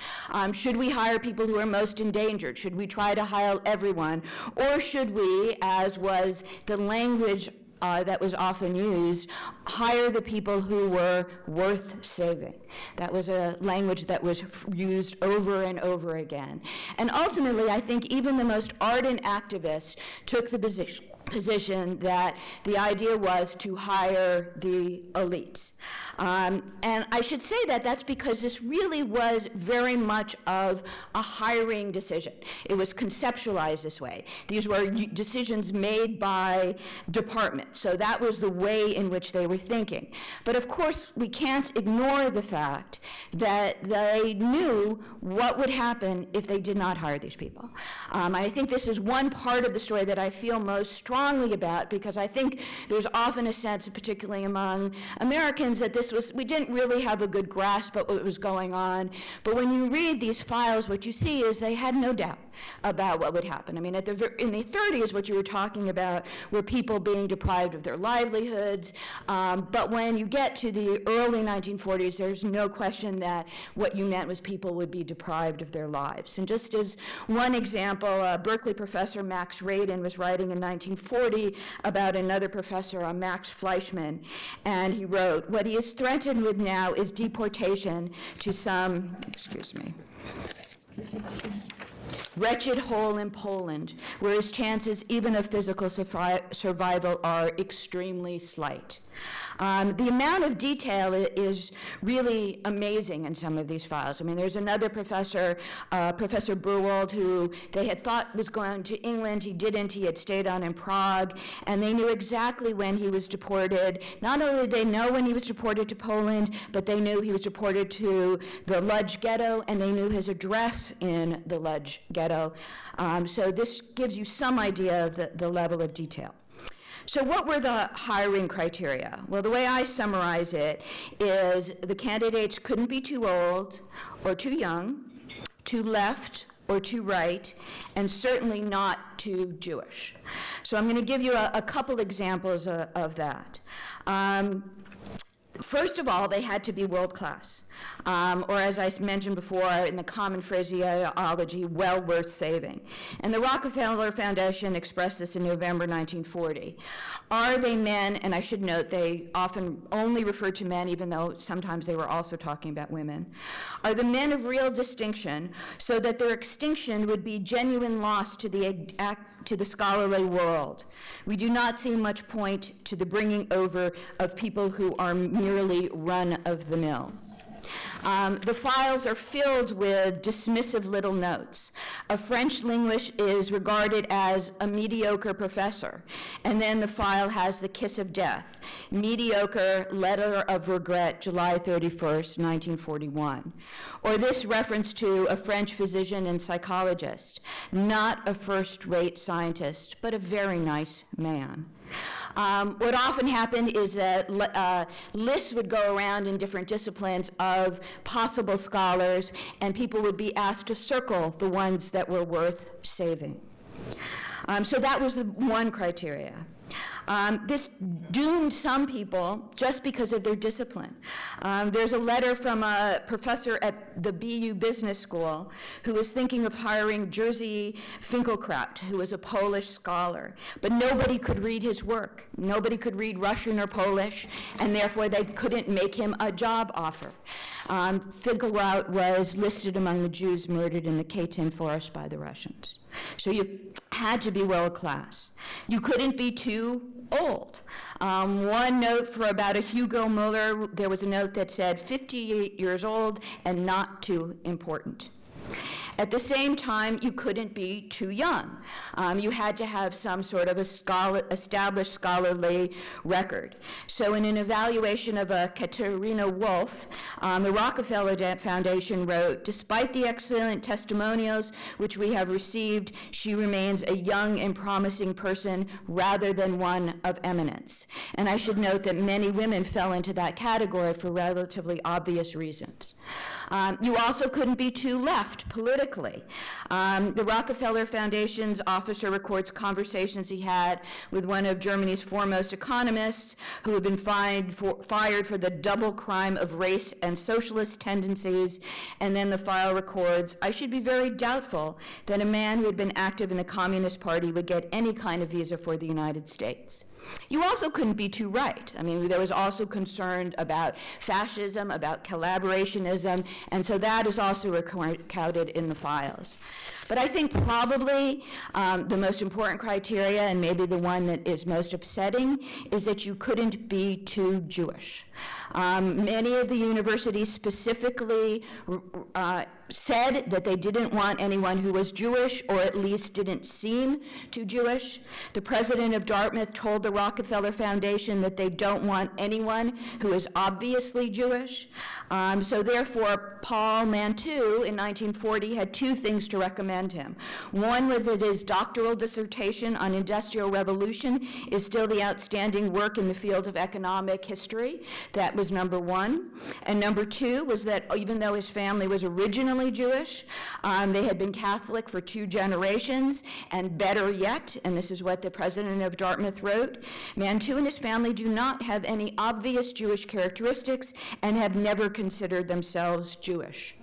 Speaker 7: Should we hire people who are most endangered? Should we try to hire everyone? Or should we, as was the language that was often used, hire the people who were worth saving? That was a language that was used over and over again. And ultimately, I think even the most ardent activists took the position that the idea was to hire the elites. And I should say that that's because this really was very much of a hiring decision. It was conceptualized this way. These were decisions made by departments, so that was the way in which they were thinking. But of course, we can't ignore the fact that they knew what would happen if they did not hire these people. I think this is one part of the story that I feel most strongly about, because I think there's often a sense, particularly among Americans, that we didn't really have a good grasp of what was going on. But when you read these files, what you see is they had no doubt about what would happen. I mean, in the 30s, what you were talking about were people being deprived of their livelihoods. But when you get to the early 1940s, there's no question that what you meant was people would be deprived of their lives. And just as one example, Berkeley professor Max Radin was writing in 1940 about another professor, Max Fleischmann, and he wrote, "What he is threatened with now is deportation to some, wretched hole in Poland, where his chances even of physical survival are extremely slight." The amount of detail is really amazing in some of these files. I mean, there's another professor, Professor Burwald, who they had thought was going to England. He didn't. He had stayed on in Prague, and they knew exactly when he was deported. Not only did they know when he was deported to Poland, but they knew he was deported to the Lodz ghetto, and they knew his address in the Lodz ghetto. So this gives you some idea of the level of detail. So what were the hiring criteria? Well, the way I summarize it is the candidates couldn't be too old or too young, too left or too right, and certainly not too Jewish. So I'm going to give you a couple examples of that. First of all, they had to be world class, or as I mentioned before in the common phraseology, well worth saving. And the Rockefeller Foundation expressed this in November 1940. Are they men? And I should note they often only refer to men, even though sometimes they were also talking about women. Are the men of real distinction so that their extinction would be genuine loss to the scholarly world? We do not see much point to the bringing over of people who are merely run-of-the-mill. The files are filled with dismissive little notes. A French linguist is regarded as a mediocre professor, and then the file has the kiss of death. Mediocre, letter of regret, July 31st, 1941. Or this reference to a French physician and psychologist, not a first-rate scientist, but a very nice man. What often happened is that lists would go around in different disciplines of possible scholars, and people would be asked to circle the ones that were worth saving. So that was the one criteria. This doomed some people just because of their discipline. There's a letter from a professor at the BU Business School who was thinking of hiring Jerzy Finkelkraut, who was a Polish scholar, but nobody could read his work. Nobody could read Russian or Polish, and therefore they couldn't make him a job offer. Finkelkraut was listed among the Jews murdered in the Katyn forest by the Russians. So you had to be world class. You couldn't be too old. One note for about a Hugo Muller, there was a note that said 58 years old and not too important. At the same time, you couldn't be too young. You had to have some sort of established scholarly record. So in an evaluation of Katerina Wolf, the Rockefeller Foundation wrote, despite the excellent testimonials which we have received, she remains a young and promising person rather than one of eminence. And I should note that many women fell into that category for relatively obvious reasons. You also couldn't be too left politically. The Rockefeller Foundation's officer records conversations he had with one of Germany's foremost economists who had been fired for the double crime of race and socialist tendencies, and then the file records, I should be very doubtful that a man who had been active in the Communist Party would get any kind of visa for the United States. You also couldn't be too right. I mean, there was also concern about fascism, about collaborationism, and so that is also recounted in the files. But I think probably the most important criteria, and maybe the one that is most upsetting, is that you couldn't be too Jewish. Many of the universities specifically said that they didn't want anyone who was Jewish or at least didn't seem too Jewish. The president of Dartmouth told the Rockefeller Foundation that they don't want anyone who is obviously Jewish. So therefore, Paul Mantoux in 1940 had two things to recommend him. One was that his doctoral dissertation on industrial revolution is still the outstanding work in the field of economic history. That was number one. And number two was that even though his family was originally Jewish, they had been Catholic for 2 generations, and better yet, and this is what the president of Dartmouth wrote, Mantoux and his family do not have any obvious Jewish characteristics and have never considered themselves Jewish.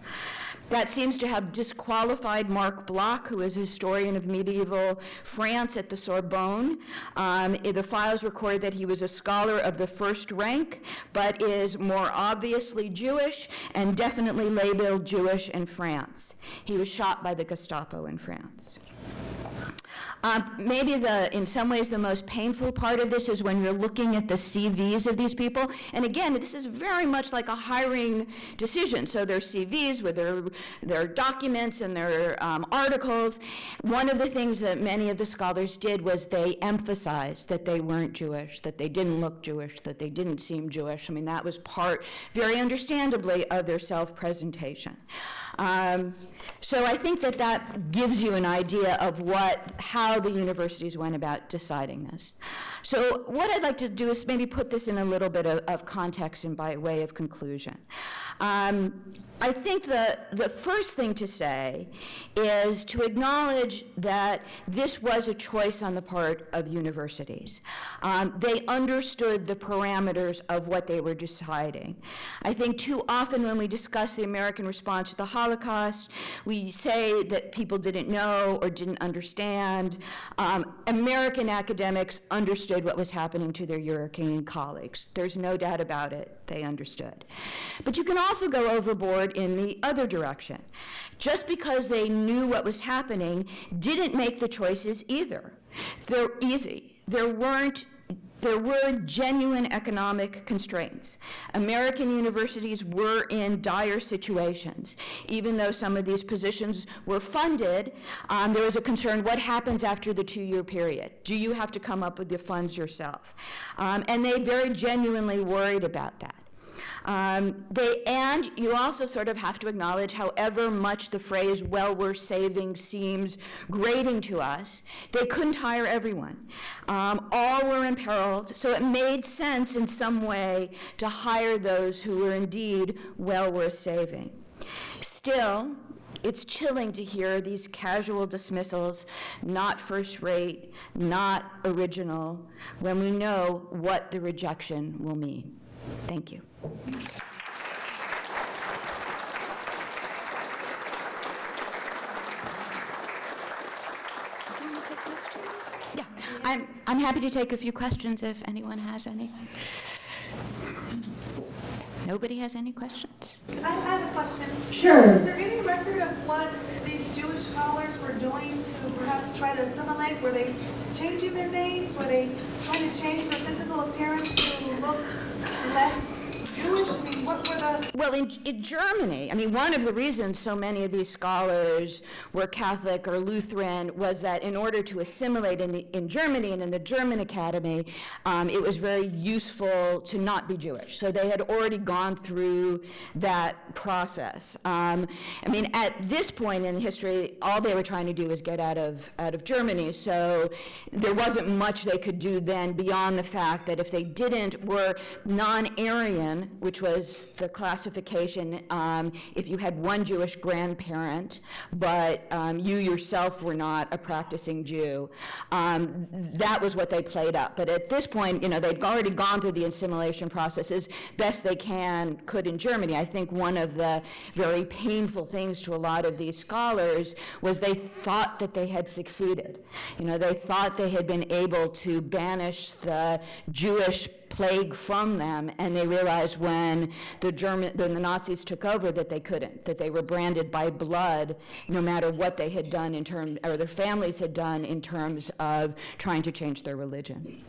Speaker 7: That seems to have disqualified Marc Bloch, who is a historian of medieval France at the Sorbonne. The files record that he was a scholar of the first rank, but is more obviously Jewish and definitely labeled Jewish in France. He was shot by the Gestapo in France. Maybe in some ways the most painful part of this is when you're looking at the CVs of these people. And again, this is very much like a hiring decision. So their CVs with their documents and their articles. One of the things that many of the scholars did was they emphasized that they weren't Jewish, that they didn't look Jewish, that they didn't seem Jewish. I mean, that was part, very understandably, of their self-presentation. So I think that gives you an idea of how the universities went about deciding this. So what I'd like to do is maybe put this in a little bit of context and by way of conclusion. I think the first thing to say is to acknowledge that this was a choice on the part of universities. They understood the parameters of what they were deciding. I think too often when we discuss the American response to the Holocaust, we say that people didn't know or didn't understand. American academics understood what was happening to their European colleagues. There's no doubt about it. They understood. But you can also go overboard in the other direction. Just because they knew what was happening didn't make the choices either. They're easy. There were genuine economic constraints. American universities were in dire situations. Even though some of these positions were funded, there was a concern, what happens after the 2-year period? Do you have to come up with the funds yourself? And they very genuinely worried about that. And you also sort of have to acknowledge, however much the phrase well worth saving seems grating to us, they couldn't hire everyone. All were imperiled, so it made sense in some way to hire those who were indeed well worth saving. Still, it's chilling to hear these casual dismissals, not first rate, not original, when we know what the rejection will mean. Thank you. Yeah, I'm happy to take a few questions if anyone has any. Nobody has any questions?
Speaker 8: I have a question.
Speaker 9: Sure.
Speaker 8: Is there any record of what these Jewish scholars were doing to perhaps try to assimilate? Were they changing their names? Were they trying to change their physical appearance to look less Jewish? I mean, what were the...
Speaker 7: Well, in Germany, I mean, one of the reasons so many of these scholars were Catholic or Lutheran was that in order to assimilate in Germany and in the German academy, it was very useful to not be Jewish. So they had already gone through that process. I mean, at this point in history, all they were trying to do was get out of Germany. So there wasn't much they could do then beyond the fact that if they were non-Aryan, which was the classification if you had one Jewish grandparent, but you yourself were not a practicing Jew. That was what they played up. But at this point, you know, they'd already gone through the assimilation process as best they could in Germany. I think one of the very painful things to a lot of these scholars was they thought that they had succeeded. You know, they thought they had been able to banish the Jewish plague from them, and they realized when the Nazis took over that they couldn't, that they were branded by blood no matter what they had done in terms, or their families had done in terms of trying to change their religion.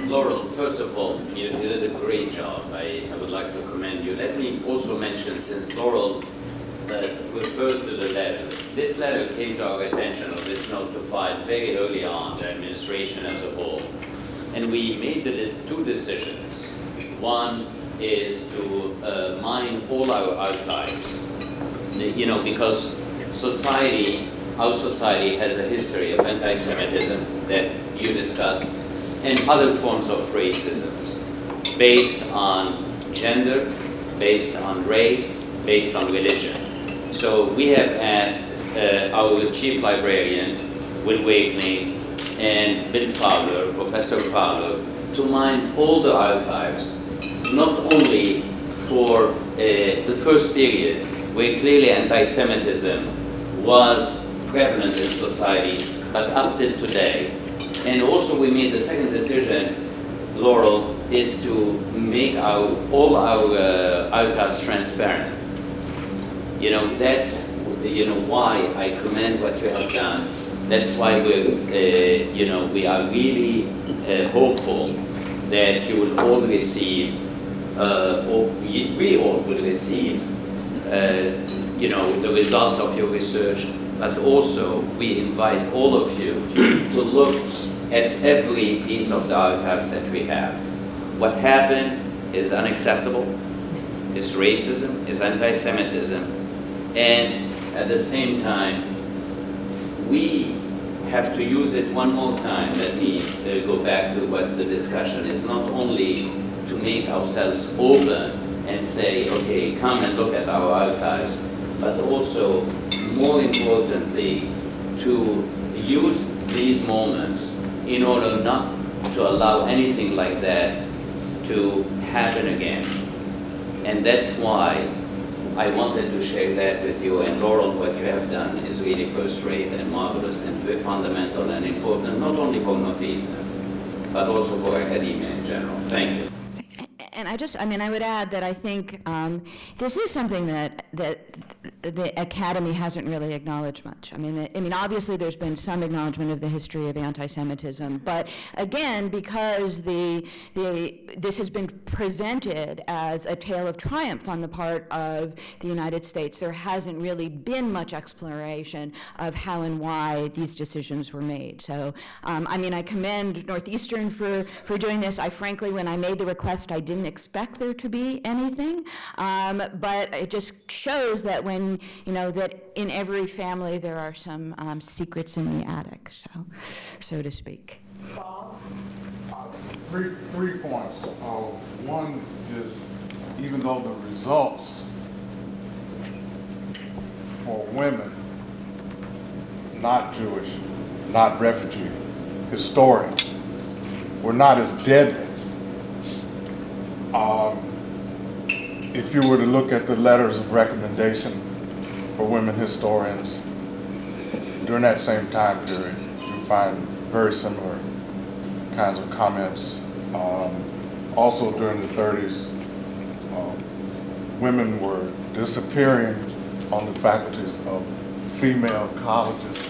Speaker 2: Laurel, first of all, you did a great job. I would like to commend you. Let me also mention, since Laurel referred to the letter, this letter came to our attention, or this note to file, very early on, the administration as a whole. And we made two decisions. One is to mine all our archives, you know, because our society has a history of anti-Semitism that you discussed, and other forms of racism, based on gender, based on race, based on religion. So we have asked our chief librarian, Will Wakeling, and Bill Fowler, Professor Fowler, to mine all the archives, not only for the first period, where clearly anti-Semitism was prevalent in society, but up till today. And also we made the second decision, Laurel, is to make all our archives transparent. You know, that's why I commend what you have done. That's why we are really hopeful that you will all receive, or we all will receive, the results of your research. But also, we invite all of you to look at every piece of the archives that we have. What happened is unacceptable. It's racism, it's anti-Semitism, and at the same time, we have to use it one more time. Let me go back to what the discussion is, not only to make ourselves open and say, okay, come and look at our archives, but also, more importantly, to use these moments in order not to allow anything like that to happen again. And that's why I wanted to share that with you. And Laurel, what you have done is really first-rate and marvelous and very fundamental and important, not only for Northeastern, but also for academia in general. Thank you.
Speaker 7: And I would add that I think this is something that the Academy hasn't really acknowledged much. I mean, obviously there's been some acknowledgement of the history of anti-Semitism, but again, because this has been presented as a tale of triumph on the part of the United States, there hasn't really been much exploration of how and why these decisions were made. So, I commend Northeastern for doing this. Frankly, when I made the request, I didn't expect there to be anything, but it just shows that when, that in every family there are some secrets in the attic, so to speak.
Speaker 9: Three points. One is, even though the results for women, not Jewish, not refugee, historians, were not as deadly. If you were to look at the letters of recommendation for women historians during that same time period, you find very similar kinds of comments. Also during the 30s, women were disappearing on the faculties of female colleges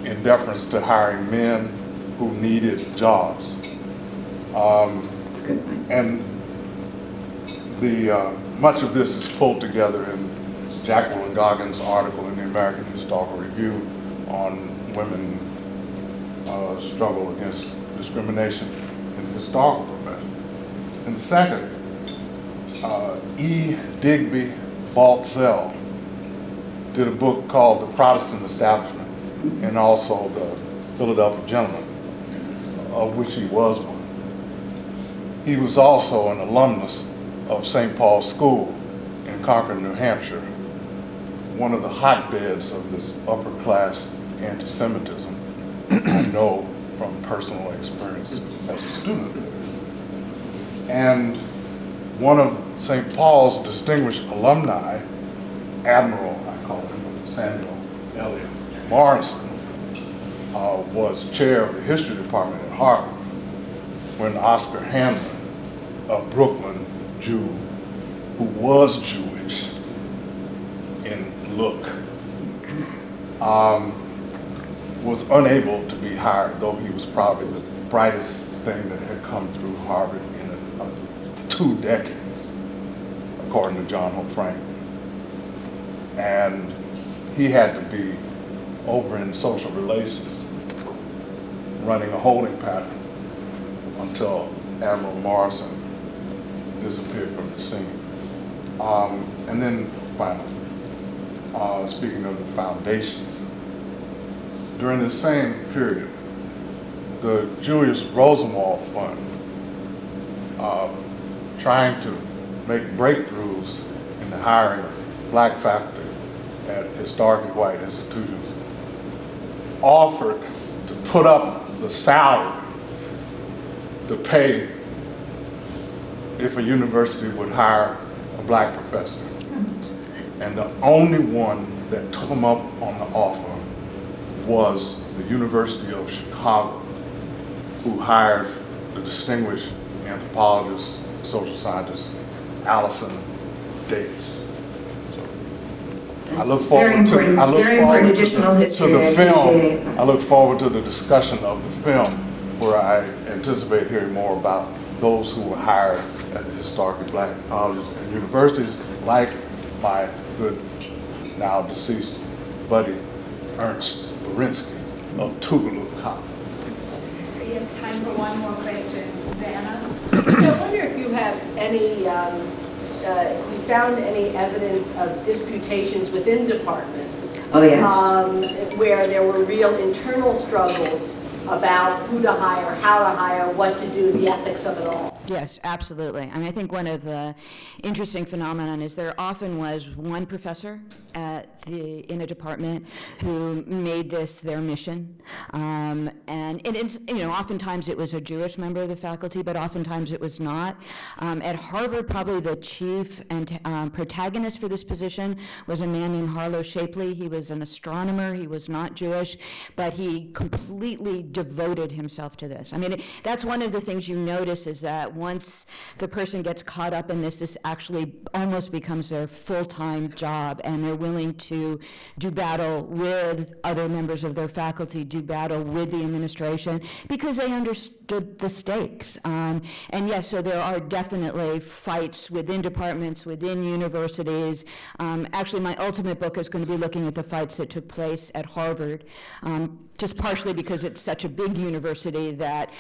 Speaker 9: in deference to hiring men who needed jobs. And much of this is pulled together in Jacqueline Goggins' article in the American Historical Review on women struggle against discrimination in the historical profession. And second, E. Digby Baltzell did a book called The Protestant Establishment, and also The Philadelphia Gentleman, of which he was one. He was also an alumnus of St. Paul's School in Concord, New Hampshire, one of the hotbeds of this upper class anti-Semitism I know from personal experience as a student. And one of St. Paul's distinguished alumni, Admiral, I call him Samuel Eliot Morrison, was chair of the history department at Harvard when Oscar Hamlin, a Brooklyn Jew who was Jewish in look, was unable to be hired, though he was probably the brightest thing that had come through Harvard in 2 decades, according to John Hope Franklin. And he had to be over in social relations, running a holding pattern until Admiral Morrison disappeared from the scene. And then finally, speaking of the foundations, during the same period, the Julius Rosenwald Fund, trying to make breakthroughs in the hiring of black faculty at historically white institutions, offered to put up the salary to pay if a university would hire a black professor. And the only one that took them up on the offer was the University of Chicago, who hired the distinguished anthropologist, social scientist, Allison Davis. So I look forward to the film. I look forward to the discussion of the film, where I anticipate hearing more about those who were hired at the historically black colleges and universities, like my good, now deceased buddy, Ernst Berinsky of Tougaloo College.
Speaker 10: We have time for one more question. Susanna? I wonder if you have any
Speaker 11: if we found any evidence of disputations within departments.
Speaker 7: Oh, yes.
Speaker 11: Where there were real internal struggles about who to hire, how to hire, what to do, the ethics of it all.
Speaker 7: Yes, absolutely. I mean, I think one of the interesting phenomenon is there often was one professor in a department who made this their mission, and it's, oftentimes it was a Jewish member of the faculty, but oftentimes it was not. At Harvard, probably the chief and protagonist for this position was a man named Harlow Shapley. He was an astronomer. He was not Jewish, but he completely devoted himself to this. I mean, that's one of the things you notice is that once the person gets caught up in this actually almost becomes their full-time job, and they're willing to do battle with other members of their faculty, do battle with the administration, because they understood the stakes. And yes, so there are definitely fights within departments, within universities. Actually, my ultimate book is going to be looking at the fights that took place at Harvard, just partially because it's such a big university that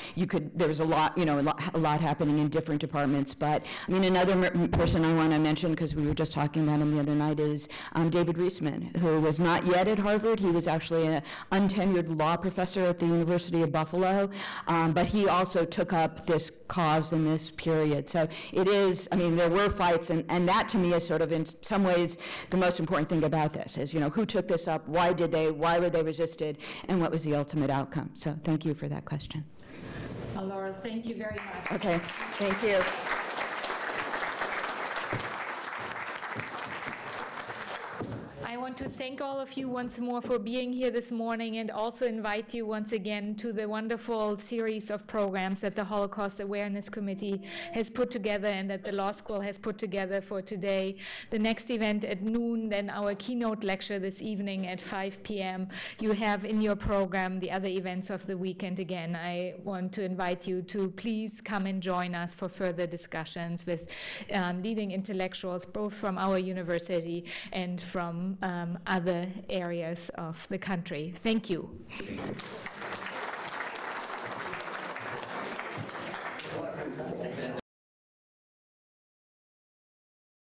Speaker 7: there was a lot happening in different departments. But I mean, another person I want to mention, because we were just talking about him the other night, is David Reisman, who was not yet at Harvard. He was actually an untenured law professor at the University of Buffalo, but he also took up this cause in this period. So it is, I mean, there were fights, and that to me is sort of in some ways the most important thing about this is, who took this up, why were they resisted, and what was the ultimate outcome. So thank you for that question.
Speaker 1: Well, Laurel, thank you very much.
Speaker 7: Okay, thank you.
Speaker 1: I want to thank all of you once more for being here this morning, and also invite you once again to the wonderful series of programs that the Holocaust Awareness Committee has put together and that the Law School has put together for today. The next event at noon, then our keynote lecture this evening at 5 p.m. You have in your program the other events of the weekend. Again, I want to invite you to please come and join us for further discussions with leading intellectuals, both from our university and from other areas of the country. Thank you.